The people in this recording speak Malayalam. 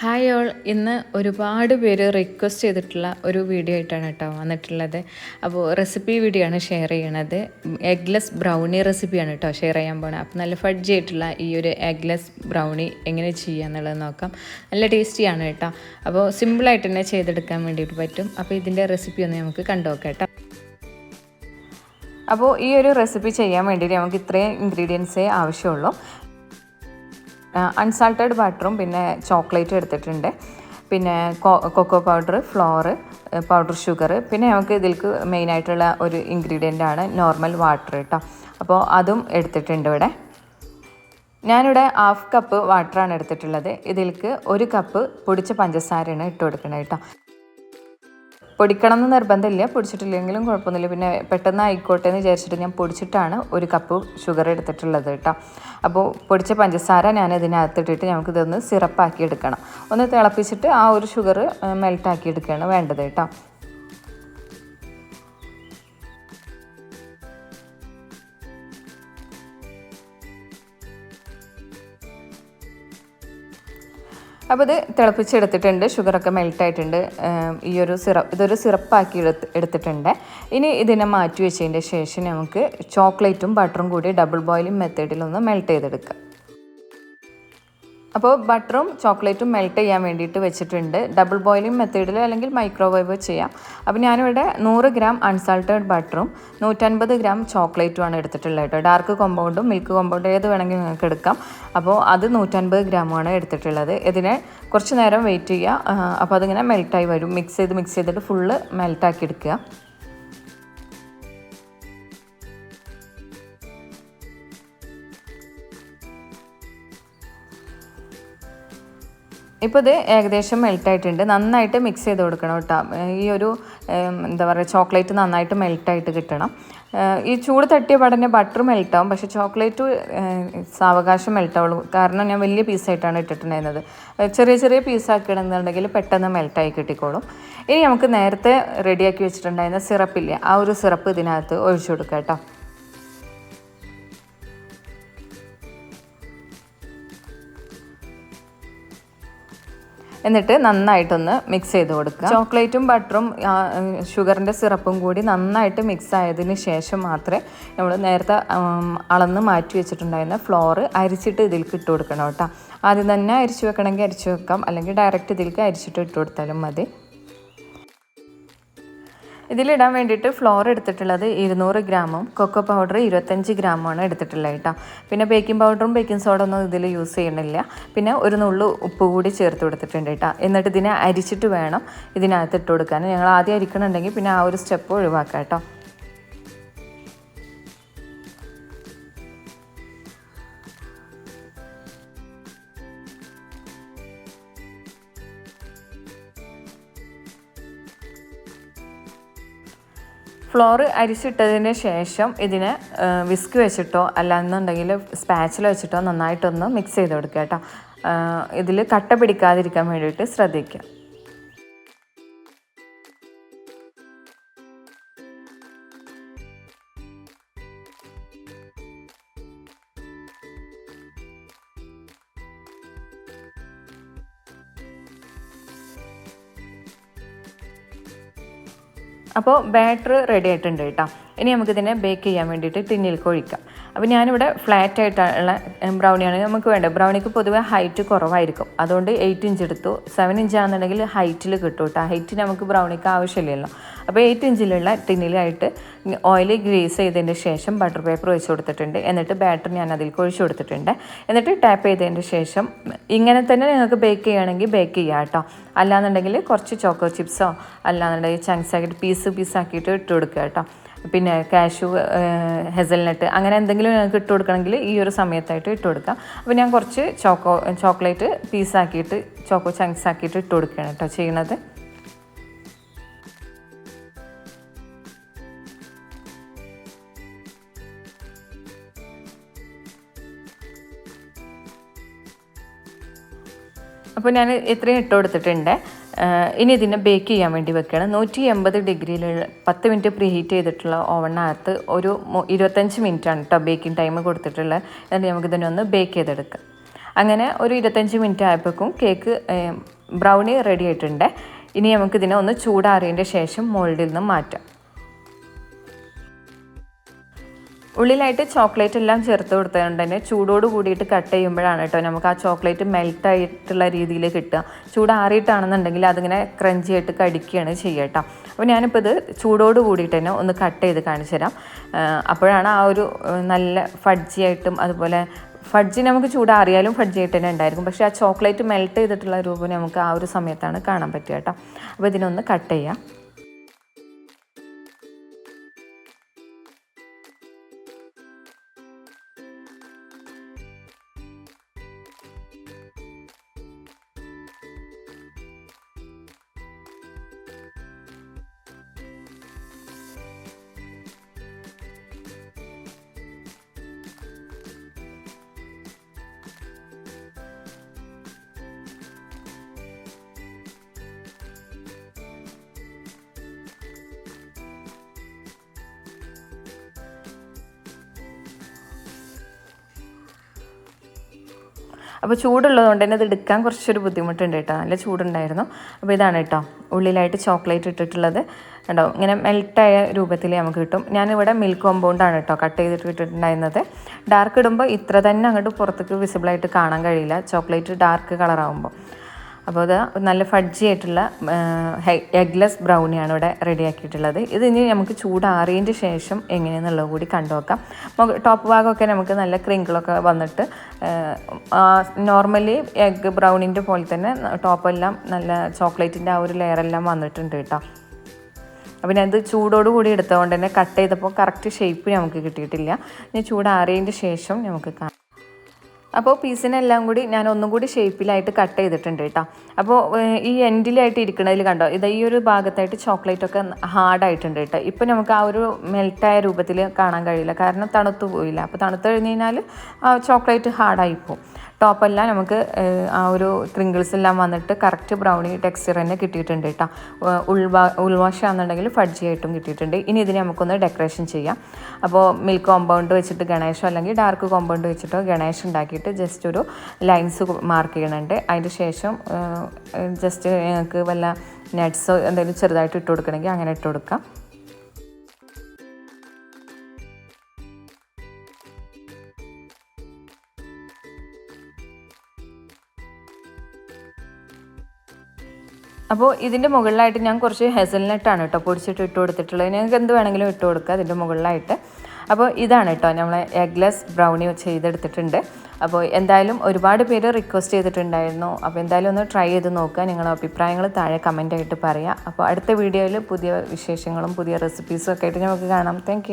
ഹായ് ഓൾ, ഇന്ന് ഒരുപാട് പേര് റിക്വസ്റ്റ് ചെയ്തിട്ടുള്ള ഒരു വീഡിയോ ആയിട്ടാണ് കേട്ടോ വന്നിട്ടുള്ളത്. അപ്പോൾ റെസിപ്പി വീഡിയോ ആണ് ഷെയർ ചെയ്യണത്. എഗ്ലെസ് ബ്രൗണി റെസിപ്പിയാണ് കേട്ടോ ഷെയർ ചെയ്യാൻ പോണത്. അപ്പോൾ നല്ല ഫഡ്ജി ആയിട്ടുള്ള ഈ ഒരു എഗ്ലെസ് ബ്രൗണി എങ്ങനെ ചെയ്യുക എന്നുള്ളത് നോക്കാം. നല്ല ടേസ്റ്റിയാണ് കേട്ടോ. അപ്പോൾ സിമ്പിളായിട്ട് തന്നെ ചെയ്തെടുക്കാൻ വേണ്ടിയിട്ട് പറ്റും. അപ്പോൾ ഇതിൻ്റെ റെസിപ്പി ഒന്ന് നമുക്ക് കണ്ടുനോക്കാം കേട്ടോ. അപ്പോൾ ഈ ഒരു റെസിപ്പി ചെയ്യാൻ വേണ്ടിയിട്ട് നമുക്ക് ഇത്രയും ഇൻഗ്രീഡിയൻസേ ആവശ്യമുള്ളൂ. അൺസാൾട്ടഡ് ബട്ടറും പിന്നെ ചോക്ലേറ്റും എടുത്തിട്ടുണ്ട്, പിന്നെ cocoa powder, flour, powder sugar, പിന്നെ നമുക്ക് ഇതിലേക്ക് മെയിനായിട്ടുള്ള ഒരു ഇൻഗ്രീഡിയൻ്റ് ആണ് നോർമൽ വാട്ടർ കേട്ടോ. അപ്പോൾ അതും എടുത്തിട്ടുണ്ട് ഇവിടെ. ഞാനിവിടെ 1/2 കപ്പ് വാട്ടറാണ് എടുത്തിട്ടുള്ളത്. ഇതിലേക്ക് 1 കപ്പ് പൊടിച്ച പഞ്ചസാരയാണ് ഇട്ട് കൊടുക്കുന്നത് കേട്ടോ. പൊടിക്കണം എന്ന് നിർബന്ധമില്ല, പൊടിച്ചിട്ടില്ലെങ്കിലും കുഴപ്പമൊന്നുമില്ല. പിന്നെ പെട്ടെന്ന് ആയിക്കോട്ടെ എന്ന് വിചാരിച്ചിട്ട് ഞാൻ പൊടിച്ചിട്ടാണ് 1 കപ്പ് ഷുഗർ എടുത്തിട്ടുള്ളത് കേട്ടോ. അപ്പോൾ പൊടിച്ച പഞ്ചസാര ഞാൻ ഇതിനകത്തിട്ടിട്ട് നമുക്കിതൊന്ന് സിറപ്പാക്കി എടുക്കണം. ഒന്ന് തിളപ്പിച്ചിട്ട് ആ ഒരു ഷുഗർ മെൽറ്റാക്കി എടുക്കുകയാണ് വേണ്ടത് കേട്ടോ. അപ്പോൾ ഇത് തിളപ്പിച്ചെടുത്തിട്ടുണ്ട്, ഷുഗറൊക്കെ മെൽറ്റായിട്ടുണ്ട്. ഇതൊരു സിറപ്പാക്കി എടുത്തിട്ടുണ്ട്. ഇനി ഇതിനെ മാറ്റി വെച്ചതിൻ്റെ ശേഷം നമുക്ക് ചോക്ലേറ്റും ബട്ടറും കൂടി ഡബിൾ ബോയിലിംഗ് മെത്തേഡിലൊന്ന് മെൽറ്റ് ചെയ്തെടുക്കാം. അപ്പോൾ ബട്ടറും ചോക്ലേറ്റും മെൽറ്റ് ചെയ്യാൻ വേണ്ടിയിട്ട് വെച്ചിട്ടുണ്ട്. ഡബിൾ ബോയിലിംഗ് മെത്തേഡിൽ അല്ലെങ്കിൽ മൈക്രോവേവ് ചെയ്യാം. അപ്പോൾ ഞാനിവിടെ 100 ഗ്രാം അൺസാൾട്ടഡ് ബട്ടറും 150 ഗ്രാം ചോക്ലേറ്റുമാണ് എടുത്തിട്ടുള്ളത് കേട്ടോ. ഡാർക്ക് കോമ്പൗണ്ടും മിൽക്ക് കോമ്പൗണ്ടും ഏത് വേണമെങ്കിൽ നിങ്ങൾക്ക് എടുക്കാം. അപ്പോൾ അത് 150 ഗ്രാമാണ് എടുത്തിട്ടുള്ളത്. ഇതിനെ കുറച്ച് നേരം വെയിറ്റ് ചെയ്യുക. അപ്പോൾ അതിങ്ങനെ മെൽറ്റായി വരും. മിക്സ് ചെയ്തിട്ട് ഫുള്ള് മെൽറ്റാക്കി എടുക്കുക. ഇപ്പോൾ ഇത് ഏകദേശം മെൽറ്റായിട്ടുണ്ട്. നന്നായിട്ട് മിക്സ് ചെയ്ത് കൊടുക്കണം കേട്ടോ. ഈ ഒരു എന്താ പറയുക, ചോക്ലേറ്റ് നന്നായിട്ട് മെൽറ്റായിട്ട് കിട്ടണം. ഈ ചൂട് തട്ടിയ പാടന്നെ ബട്ടർ മെൽറ്റാവും, പക്ഷേ ചോക്ലേറ്റ് സാവകാശം മെൽറ്റാവുള്ളൂ. കാരണം ഞാൻ വലിയ പീസായിട്ടാണ് ഇട്ടിട്ടുണ്ടായിരുന്നത്. ചെറിയ ചെറിയ പീസാക്കിയിടുന്നുണ്ടെങ്കിൽ പെട്ടെന്ന് മെൽറ്റായി കിട്ടിക്കോളും. ഇനി നമുക്ക് നേരത്തെ റെഡിയാക്കി വെച്ചിട്ടുണ്ടായിരുന്ന സിറപ്പില്ലേ, ആ ഒരു സിറപ്പ് ഇതിനകത്ത് ഒഴിച്ചു കൊടുക്കാം കേട്ടോ. എന്നിട്ട് നന്നായിട്ടൊന്ന് മിക്സ് ചെയ്ത് കൊടുക്കുക. ചോക്ലേറ്റും ബട്ടറും ഷുഗറിൻ്റെ സിറപ്പും കൂടി നന്നായിട്ട് മിക്സ് ആയതിന് ശേഷം മാത്രമേ നമ്മൾ നേരത്തെ അളന്ന് മാറ്റി വെച്ചിട്ടുണ്ടായിരുന്ന ഫ്ലോർ അരിച്ചിട്ട് ഇതിലേക്ക് ഇട്ട് കൊടുക്കണം കേട്ടോ. ആദ്യം തന്നെ അരിച്ചു വെക്കണമെങ്കിൽ അരിച്ചു വെക്കാം, അല്ലെങ്കിൽ ഡയറക്റ്റ് ഇതിലേക്ക് അരിച്ചിട്ട് ഇട്ട് കൊടുത്താലും മതി. ഇതിലിടാൻ വേണ്ടിയിട്ട് ഫ്ലോർ എടുത്തിട്ടുള്ളത് 200 ഗ്രാമും കൊക്കോ പൗഡർ 25 ഗ്രാമുമാണ് എടുത്തിട്ടുള്ളത് കേട്ടോ. പിന്നെ ബേക്കിംഗ് പൗഡറും ബേക്കിംഗ് സോഡ ഒന്നും ഇതിൽ യൂസ് ചെയ്യണില്ല. പിന്നെ ഒരു നുള്ളു ഉപ്പ് കൂടി ചേർത്ത് കൊടുത്തിട്ടുണ്ട് കേട്ടോ. എന്നിട്ട് ഇതിനെ അരിച്ചിട്ട് വേണം ഇതിനകത്ത് ഇട്ട് കൊടുക്കാൻ. ഞങ്ങൾ ആദ്യം അരിക്കണമെന്നുണ്ടെങ്കിൽ പിന്നെ ആ ഒരു സ്റ്റെപ്പ് ഒഴിവാക്കാം കേട്ടോ. ഫ്ലോർ അരിച്ചിട്ടതിന് ശേഷം ഇതിനെ വിസ്ക് വെച്ചിട്ടോ അല്ലാന്നുണ്ടെങ്കിൽ സ്പാച്ചില വെച്ചിട്ടോ നന്നായിട്ടൊന്ന് മിക്സ് ചെയ്ത് കൊടുക്കുക കേട്ടോ. ഇതിൽ കട്ട പിടിക്കാതിരിക്കാൻ വേണ്ടിയിട്ട് ശ്രദ്ധിക്കുക. അപ്പോൾ ബാറ്റർ റെഡി ആയിട്ടുണ്ട് കേട്ടോ. ഇനി നമുക്കിതിനെ ബേക്ക് ചെയ്യാൻ വേണ്ടിയിട്ട് ടിന്നിലേക്ക് ഒഴിക്കാം. അപ്പോൾ ഞാനിവിടെ ഫ്ലാറ്റ് ആയിട്ടുള്ള ബ്രൗണിയാണ് നമുക്ക് വേണ്ടത്. ബ്രൗണിക്ക് പൊതുവെ ഹൈറ്റ് കുറവായിരിക്കും, അതുകൊണ്ട് 8 ഇഞ്ച് എടുത്തു. 7 ഇഞ്ച് ആണെന്നുണ്ടെങ്കിൽ ഹൈറ്റിൽ കിട്ടും കേട്ടോ. ഹൈറ്റ് നമുക്ക് ബ്രൗണിക്ക് ആവശ്യമില്ലല്ലോ. അപ്പോൾ 8 ഇഞ്ചിലുള്ള ടിന്നിലായിട്ട് ഓയിൽ ഗ്രീസ് ചെയ്തതിന് ശേഷം ബട്ടർ പേപ്പർ ഒഴിച്ച് കൊടുത്തിട്ടുണ്ട്. എന്നിട്ട് ബാറ്റർ ഞാൻ അതിലേക്ക് ഒഴിച്ച് കൊടുത്തിട്ടുണ്ട്. എന്നിട്ട് ടാപ്പ് ചെയ്തതിന് ശേഷം ഇങ്ങനെ തന്നെ നിങ്ങൾക്ക് ബേക്ക് ചെയ്യുകയാണെങ്കിൽ ബേക്ക് ചെയ്യാം കേട്ടോ. അല്ലാന്നുണ്ടെങ്കിൽ കുറച്ച് ചോക്കോ ചിപ്സോ അല്ലാന്നുണ്ടെങ്കിൽ ചങ്ക്സ് ആക്കിയിട്ട് പീസാക്കിയിട്ട് ഇട്ട് കൊടുക്കുക കേട്ടോ. പിന്നെ കാഷ്യൂ, ഹെസൽനട്ട് അങ്ങനെ എന്തെങ്കിലും നിങ്ങൾക്ക് ഇട്ട് കൊടുക്കണമെങ്കിൽ ഈ ഒരു സമയത്തായിട്ട് ഇട്ട് കൊടുക്കാം. അപ്പോൾ ഞാൻ കുറച്ച് ചോക്ലേറ്റ് പീസാക്കിയിട്ട് ചോക്കോ ചങ്ക്സ് ആക്കിയിട്ട് ഇട്ട് കൊടുക്കുകയാണ് കേട്ടോ ചെയ്യണത്. അപ്പോൾ ഞാൻ ഇത്രയും ഇട്ട് കൊടുത്തിട്ടുണ്ട്. ഇനി ഇതിനെ ബേക്ക് ചെയ്യാൻ വേണ്ടി വെക്കുകയാണ്. 180 ഡിഗ്രിയിൽ 10 മിനിറ്റ് പ്രീ ഹീറ്റ് ചെയ്തിട്ടുള്ള ഓവണിനകത്ത് ഒരു 25 മിനിറ്റാണ് കേട്ടോ ബേക്കിംഗ് ടൈം കൊടുത്തിട്ടുള്ളത്. എന്നിട്ട് നമുക്കിതിനെ ഒന്ന് ബേക്ക് ചെയ്തെടുക്കാം. അങ്ങനെ ഒരു 25 മിനിറ്റ് ആയപ്പോഴേക്കും കേക്ക് ബ്രൗണി റെഡി ആയിട്ടുണ്ട്. ഇനി നമുക്കിതിനെ ഒന്ന് ചൂടാറിയതിൻ്റെ ശേഷം മോൾഡിൽ നിന്ന് മാറ്റാം. ഉള്ളിലായിട്ട് ചോക്ലേറ്റ് എല്ലാം ചേർത്ത് കൊടുത്തതുകൊണ്ട് തന്നെ ചൂടോട് കൂടിയിട്ട് കട്ട് ചെയ്യുമ്പോഴാണ് കേട്ടോ നമുക്ക് ആ ചോക്ലേറ്റ് മെൽറ്റ് ആയിട്ടുള്ള രീതിയിൽ കിട്ടുക. ചൂടാറിയിട്ടാണെന്നുണ്ടെങ്കിൽ അതിങ്ങനെ ക്രഞ്ചി ആയിട്ട് കടിക്കുകയാണ് ചെയ്യുക കേട്ടോ. അപ്പോൾ ഞാനിപ്പോൾ ഇത് ചൂടോട് കൂടിയിട്ട് തന്നെ ഒന്ന് കട്ട് ചെയ്ത് കാണിച്ചു തരാം. അപ്പോഴാണ് ആ ഒരു നല്ല ഫഡ്ജിയായിട്ടും അതുപോലെ ഫഡ്ജി നമുക്ക് ചൂടാറിയാലും ഫഡ്ജി ആയിട്ട് തന്നെ ഉണ്ടായിരിക്കും. പക്ഷേ ആ ചോക്ലേറ്റ് മെൽറ്റ് ചെയ്തിട്ടുള്ള രൂപം നമുക്ക് ആ ഒരു സമയത്താണ് കാണാൻ പറ്റുക കേട്ടോ. അപ്പോൾ ഇതിനൊന്ന് കട്ട് ചെയ്യാം. അപ്പോൾ ചൂടുള്ളതുകൊണ്ട് തന്നെ ഇത് എടുക്കാൻ കുറച്ചൊരു ബുദ്ധിമുട്ടുണ്ട് കേട്ടോ. നല്ല ചൂടുണ്ടായിരുന്നു. അപ്പോൾ ഇതാണ് കേട്ടോ ഉള്ളിലായിട്ട് ചോക്ലേറ്റ് ഇട്ടിട്ടുള്ളത്. കേട്ടോ ഇങ്ങനെ മെൽറ്റായ രൂപത്തിൽ നമുക്ക് കിട്ടും. ഞാനിവിടെ മിൽക്ക് കോമ്പൗണ്ടാണ് കേട്ടോ കട്ട് ചെയ്തിട്ട് ഇട്ടിട്ടുണ്ടായിരുന്നത്. ഡാർക്ക് ഇടുമ്പോൾ ഇത്ര തന്നെ അങ്ങോട്ട് പുറത്തേക്ക് വിസിബിളായിട്ട് കാണാൻ കഴിയില്ല, ചോക്ലേറ്റ് ഡാർക്ക് കളറാകുമ്പോൾ. അപ്പോൾ അത് നല്ല ഫഡ്ജി ആയിട്ടുള്ള എഗ്ലെസ് ബ്രൗണിയാണ് ഇവിടെ റെഡിയാക്കിയിട്ടുള്ളത്. ഇത് ഇനി നമുക്ക് ചൂടാറിയതിൻ്റെ ശേഷം എങ്ങനെയെന്നുള്ളത് കൂടി കണ്ടു നോക്കാം. ടോപ്പ് ഭാഗമൊക്കെ നമുക്ക് നല്ല ക്രിങ്കിളൊക്കെ വന്നിട്ട് നോർമലി എഗ് ബ്രൗണിൻ്റെ പോലെ തന്നെ ടോപ്പെല്ലാം നല്ല ചോക്ലേറ്റിൻ്റെ ആ ഒരു ലെയറെല്ലാം വന്നിട്ടുണ്ട് കേട്ടോ. അപ്പോൾ ഞാനത് ചൂടോടുകൂടി എടുത്തതുകൊണ്ട് തന്നെ കട്ട് ചെയ്തപ്പോൾ കറക്റ്റ് ഷേപ്പ് നമുക്ക് കിട്ടിയിട്ടില്ല. ഇനി ചൂടാറിയതിൻ്റെ ശേഷം നമുക്ക് കാണാം. അപ്പോൾ പീസിനെല്ലാം കൂടി ഞാൻ ഒന്നും കൂടി ഷേപ്പിലായിട്ട് കട്ട് ചെയ്തിട്ടുണ്ട് കേട്ടോ. അപ്പോൾ ഈ എൻഡിലായിട്ട് ഇരിക്കുന്നതിൽ കണ്ടോ, ഇത് ഈ ഒരു ഭാഗത്തായിട്ട് ചോക്ലേറ്റ് ഒക്കെ ഹാർഡായിട്ടുണ്ട് കേട്ടോ. ഇപ്പോൾ നമുക്ക് ആ ഒരു മെൽറ്റായ രൂപത്തിൽ കാണാൻ കഴിയില്ല, കാരണം തണുത്തു പോയില്ല. അപ്പോൾ തണുത്ത് കഴിഞ്ഞ് കഴിഞ്ഞാൽ ആ ചോക്ലേറ്റ് ഹാർഡായിപ്പോവും. ടോപ്പെല്ലാം നമുക്ക് ആ ഒരു ക്രിങ്കിൾസ് എല്ലാം വന്നിട്ട് കറക്റ്റ് ബ്രൗണി ടെക്സ്ചർ തന്നെ കിട്ടിയിട്ടുണ്ട് കേട്ടോ. ഉൾവശമാണെന്നുണ്ടെങ്കിൽ ഫഡ്ജി ആയിട്ടും കിട്ടിയിട്ടുണ്ട്. ഇനി ഇതിനെ നമുക്കൊന്ന് ഡെക്കറേഷൻ ചെയ്യാം. അപ്പോൾ മിൽക്ക് കോമ്പൗണ്ട് വെച്ചിട്ട് ഗണേശോ അല്ലെങ്കിൽ ഡാർക്ക് കോമ്പൗണ്ട് വെച്ചിട്ടോ ഗണേശ് ഉണ്ടാക്കിയിട്ട് ജസ്റ്റ് ഒരു ലൈൻസ് മാർക്ക് ചെയ്യണുണ്ട്. അതിന് ശേഷം ജസ്റ്റ് ഞങ്ങൾക്ക് വല്ല നട്ട്സോ എന്തെങ്കിലും ചെറുതായിട്ട് ഇട്ട് കൊടുക്കണമെങ്കിൽ അങ്ങനെ ഇട്ട് കൊടുക്കാം. അപ്പോൾ ഇതിൻ്റെ മുകളിലായിട്ട് ഞാൻ കുറച്ച് ഹെസൽനട്ടാണ് കേട്ടോ പൊടിച്ചിട്ട് ഇട്ട് കൊടുത്തിട്ടുള്ളത്. നിങ്ങൾക്ക് എന്ത് വേണമെങ്കിലും ഇട്ട് കൊടുക്കുക അതിൻ്റെ മുകളിലായിട്ട്. അപ്പോൾ ഇതാണ് കേട്ടോ നമ്മൾ എഗ്ലെസ് ബ്രൗണി ചെയ്തെടുത്തിട്ടുണ്ട്. അപ്പോൾ എന്തായാലും ഒരുപാട് പേര് റിക്വസ്റ്റ് ചെയ്തിട്ടുണ്ടായിരുന്നു. അപ്പോൾ എന്തായാലും ഒന്ന് ട്രൈ ചെയ്ത് നോക്കുക. നിങ്ങളുടെ അഭിപ്രായങ്ങൾ താഴെ കമൻ്റായിട്ട് പറയുക. അപ്പോൾ അടുത്ത വീഡിയോയിൽ പുതിയ വിശേഷങ്ങളും പുതിയ റെസിപ്പീസും ഒക്കെ ആയിട്ട് നമുക്ക് കാണാം. താങ്ക്